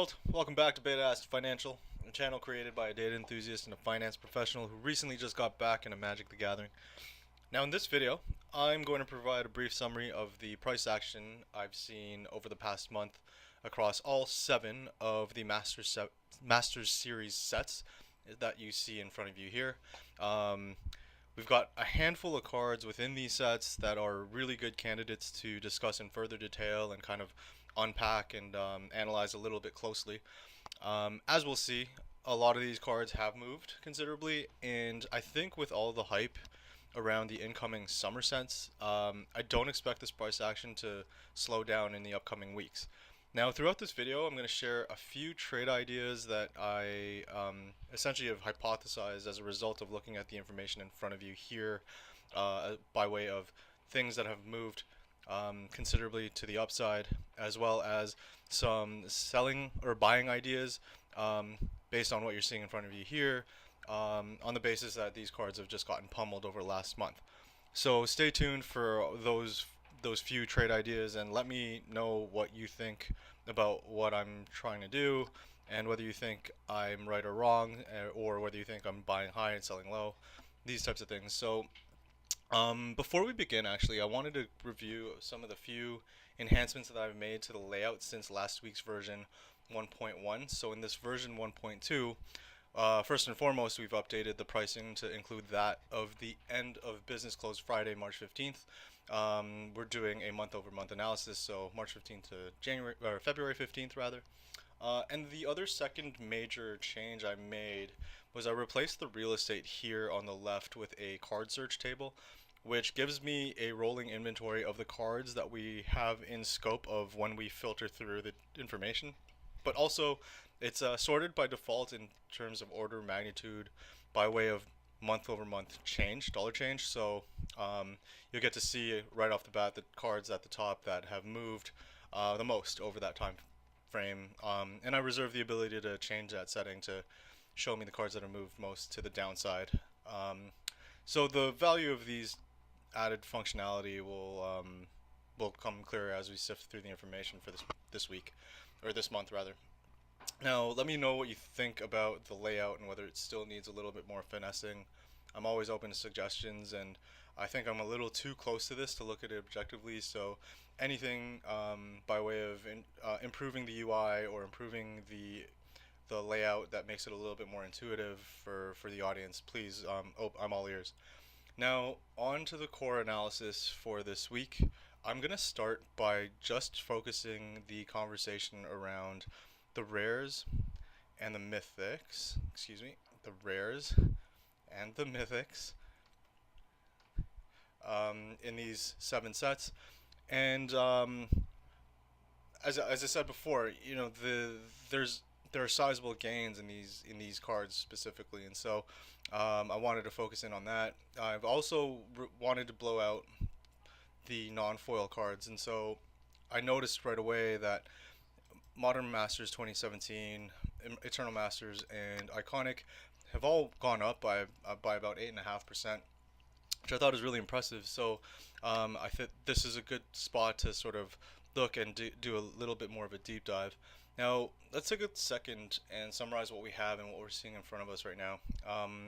world, welcome back to Beta Financial, a channel created by a data enthusiast and a finance professional who recently just got back into Magic the Gathering. Now in this video, I'm going to provide a brief summary of the price action I've seen over the past month across all 7 of the Masters Series sets that you see in front of you here. We've got a handful of cards within these sets that are really good candidates to discuss in further detail and kind of unpack and analyze a little bit closely. As we'll see, a lot of these cards have moved considerably, and I think with all the hype around the incoming summer sets, I don't expect this price action to slow down in the upcoming weeks. Now, throughout this video, I'm going to share a few trade ideas that I essentially have hypothesized as a result of looking at the information in front of you here, by way of things that have moved considerably to the upside, as well as some selling or buying ideas based on what you're seeing in front of you here, on the basis that these cards have just gotten pummeled over last month. So stay tuned for those few trade ideas and let me know what you think about what I'm trying to do, and whether you think I'm right or wrong, or whether you think I'm buying high and selling low, these types of things. So before we begin, actually, I wanted to review some of the few enhancements that I've made to the layout since last week's version 1.1. So in this version 1.2, first and foremost, we've updated the pricing to include that of the end of business close Friday, March 15th. We're doing a month-over-month analysis, so March 15th to February 15th rather. And the other second major change I made was I replaced the real estate here on the left with a card search table, which gives me a rolling inventory of the cards that we have in scope of when we filter through the information. But also, it's sorted by default in terms of order of magnitude by way of month-over-month change, dollar change. So you'll get to see right off the bat the cards at the top that have moved the most over that time frame. And I reserve the ability to change that setting to show me the cards that have moved most to the downside. So the value of these added functionality will come clearer as we sift through the information for this week, or this month rather. Now, let me know what you think about the layout and whether it still needs a little bit more finessing. I'm always open to suggestions, and I think I'm a little too close to this to look at it objectively, so anything by way of improving the UI or improving the layout that makes it a little bit more intuitive for the audience, please, I'm all ears. Now, on to the core analysis for this week. I'm going to start by just focusing the conversation around the rares and the mythics, the rares and the mythics in these 7 sets. And as I said before, you know, there are sizable gains in these cards specifically, and so I wanted to focus in on that. I've also wanted to blow out the non-foil cards, and so I noticed right away that Modern Masters 2017, Eternal Masters, and Iconic have all gone up by about 8.5%, which I thought was really impressive. So I think this is a good spot to sort of look and do a little bit more of a deep dive. Now, let's take a second and summarize what we have and what we're seeing in front of us right now.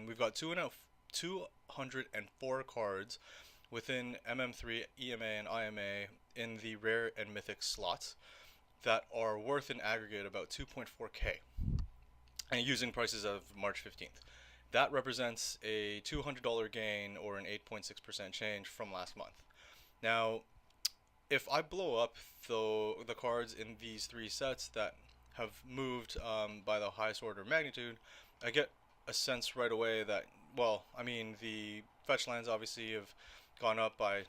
We've got 204 cards within MM3, EMA, and IMA in the rare and mythic slots that are worth in aggregate about 2.4k, and using prices of March 15th. That represents a $200 gain, or an 8.6% change from last month. Now, if I blow up the cards in these 3 sets that have moved by the highest order of magnitude, I get a sense right away that, well, I mean, the fetch lands obviously have gone up by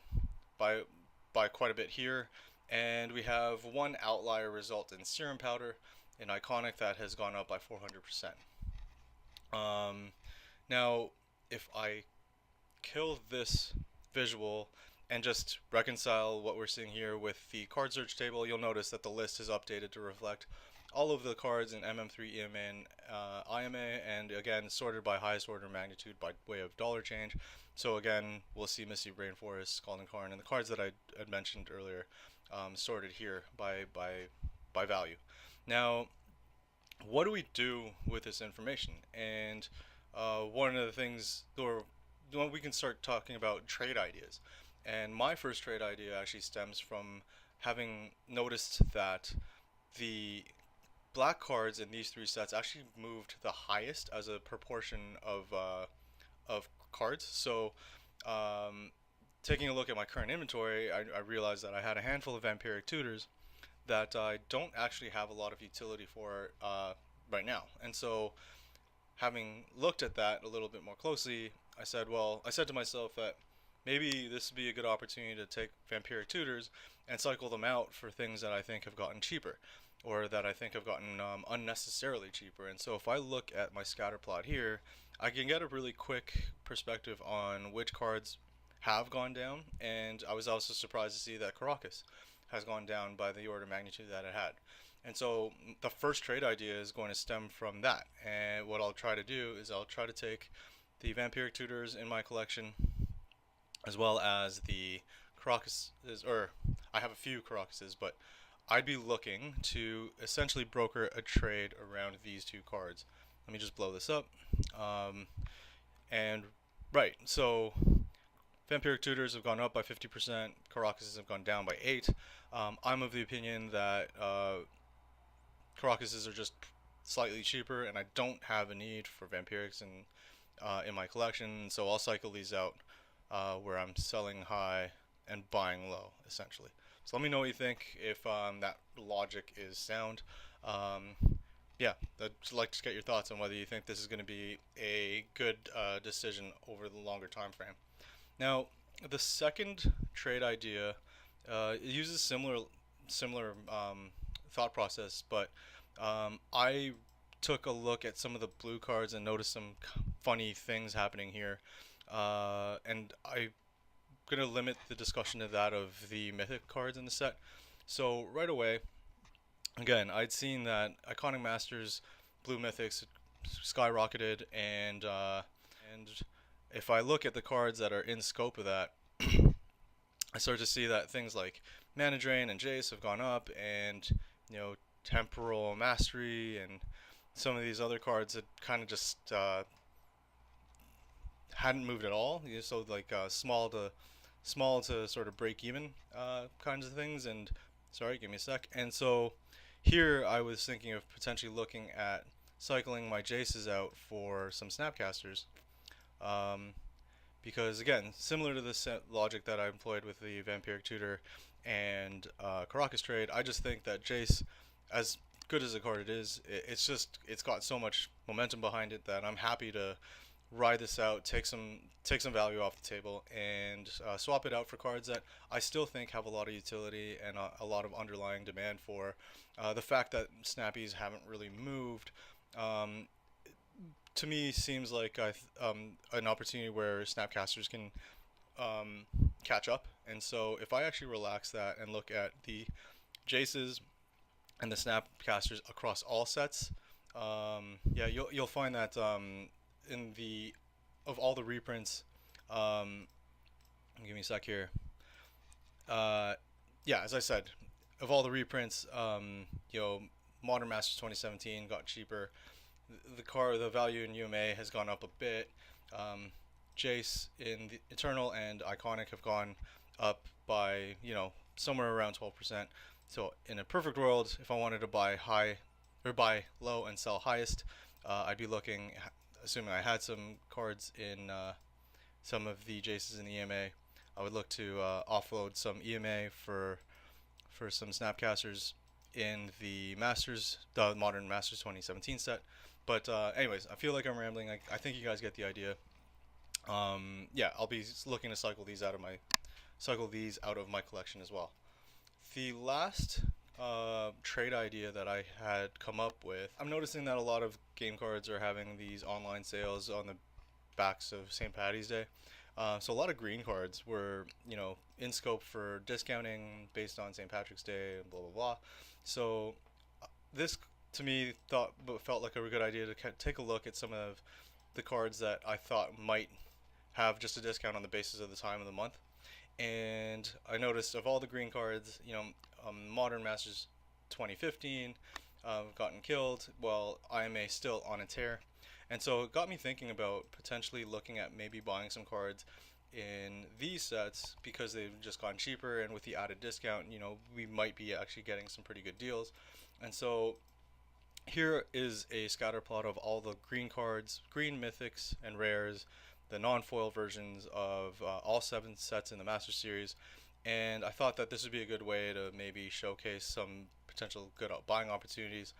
quite a bit here, and we have one outlier result in Serum Powder in Iconic that has gone up by 400%. Now, if I kill this visual and just reconcile what we're seeing here with the card search table, you'll notice that the list is updated to reflect all of the cards in MM3, EMA, and IMA, and again sorted by highest order of magnitude by way of dollar change. So again, we'll see Misty Rainforest, Scalding Karn, and the cards that I had mentioned earlier sorted here by value. Now, what do we do with this information? And one of the things, or well, we can start talking about trade ideas. And my first trade idea actually stems from having noticed that the black cards in these three sets actually moved the highest as a proportion of cards. So, taking a look at my current inventory, I realized that I had a handful of Vampiric Tutors that I don't actually have a lot of utility for right now. And so, having looked at that a little bit more closely, I said to myself that maybe this would be a good opportunity to take Vampiric Tutors and cycle them out for things that I think have gotten cheaper, or that I think have gotten unnecessarily cheaper. And so, if I look at my scatter plot here, I can get a really quick perspective on which cards have gone down, and I was also surprised to see that Caracas has gone down by the order of magnitude that it had. And so the first trade idea is going to stem from that. And what I'll try to do is I'll try to take the Vampiric Tutors in my collection, as well as the Caracases, or I have a few Caracases, but I'd be looking to essentially broker a trade around these two cards. Let me just blow this up. Um, and right, so Vampiric Tutors have gone up by 50%, Caracases have gone down by 8. I'm of the opinion that Caracases are just slightly cheaper, and I don't have a need for Vampirics in my collection, so I'll cycle these out where I'm selling high and buying low, essentially. So let me know what you think, if that logic is sound. Yeah, I'd like to get your thoughts on whether you think this is going to be a good decision over the longer time frame. Now, the second trade idea it uses similar thought process, but I took a look at some of the blue cards and noticed some funny things happening here, and I'm gonna limit the discussion to that of the mythic cards in the set. So right away, again, I'd seen that Iconic Masters blue mythics skyrocketed, and if I look at the cards that are in scope of that, I start to see that things like Mana Drain and Jace have gone up, and Temporal Mastery and some of these other cards that kind of just hadn't moved at all. So like small to sort of break even kinds of things. And sorry, give me a sec. And so here I was thinking of potentially looking at cycling my Jaces out for some Snapcasters. Because again, similar to the logic that I employed with the Vampiric Tutor and Caracas trade, I just think that Jace, as good as a card it is, it's got so much momentum behind it that I'm happy to ride this out, take some value off the table, and swap it out for cards that I still think have a lot of utility and a lot of underlying demand for. The fact that snappies haven't really moved, to me seems like an opportunity where Snapcasters can catch up. And so if I actually relax that and look at the Jaces and the Snapcasters across all sets, yeah, you'll find that in the of all the reprints, give me a sec here. Yeah, as I said, of all the reprints, Modern Masters 2017 got cheaper. The value in UMA has gone up a bit. Jace in the Eternal and Iconic have gone up by somewhere around 12%. So in a perfect world, if I wanted to buy high or buy low and sell highest, I'd be looking, assuming I had some cards in some of the Jaces in the EMA, I would look to offload some EMA for some Snapcasters in the Modern Masters 2017 set. But anyways, I feel like I'm rambling. I think you guys get the idea. Yeah, I'll be looking to cycle these out of my collection as well. The last trade idea that I had come up with, I'm noticing that a lot of game cards are having these online sales on the backs of St. Paddy's Day. So a lot of green cards were, in scope for discounting based on St. Patrick's Day and blah blah blah. So this to me felt like a good idea to take a look at some of the cards that I thought might have just a discount on the basis of the time of the month. And I noticed of all the green cards, Modern Masters 2015 gotten killed, while IMA still on a tear. And so it got me thinking about potentially looking at maybe buying some cards in these sets because they've just gotten cheaper, and with the added discount, we might be actually getting some pretty good deals. And so here is a scatter plot of all the green cards, green mythics and rares, the non-foil versions of all 7 sets in the Master Series. And I thought that this would be a good way to maybe showcase some potential good buying opportunities.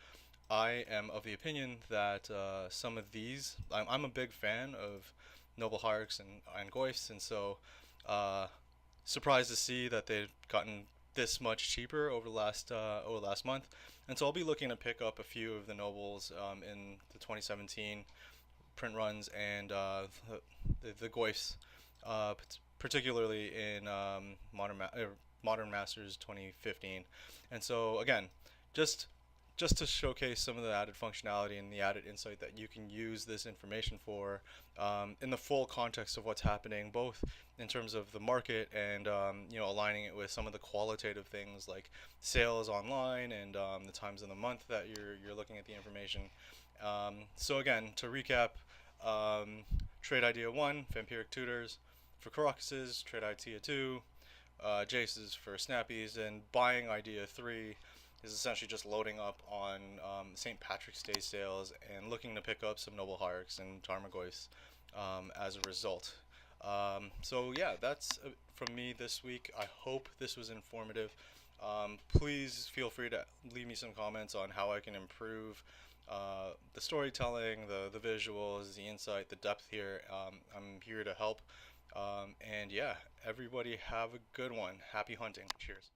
I am of the opinion that some of these, I'm a big fan of Noble Hierarchs and Goyfs, and so surprised to see that they've gotten this much cheaper over the last month. And so I'll be looking to pick up a few of the Nobles in the 2017 print runs, and the Goyfs, particularly in Modern Masters 2015. And so again, just to showcase some of the added functionality and the added insight that you can use this information for in the full context of what's happening, both in terms of the market and aligning it with some of the qualitative things like sales online and the times of the month that you're looking at the information. So again, to recap, trade idea 1, Vampiric Tutors; for Caracases, trade idea 2, Jaces for Snappies; and buying idea 3 is essentially just loading up on St. Patrick's Day sales and looking to pick up some Noble Hierarchs and Tarmogoyfs as a result. So yeah, that's from me this week. I hope this was informative. Please feel free to leave me some comments on how I can improve the storytelling, the visuals, the insight, the depth here. I'm here to help. And yeah, everybody have a good one. Happy hunting. Cheers.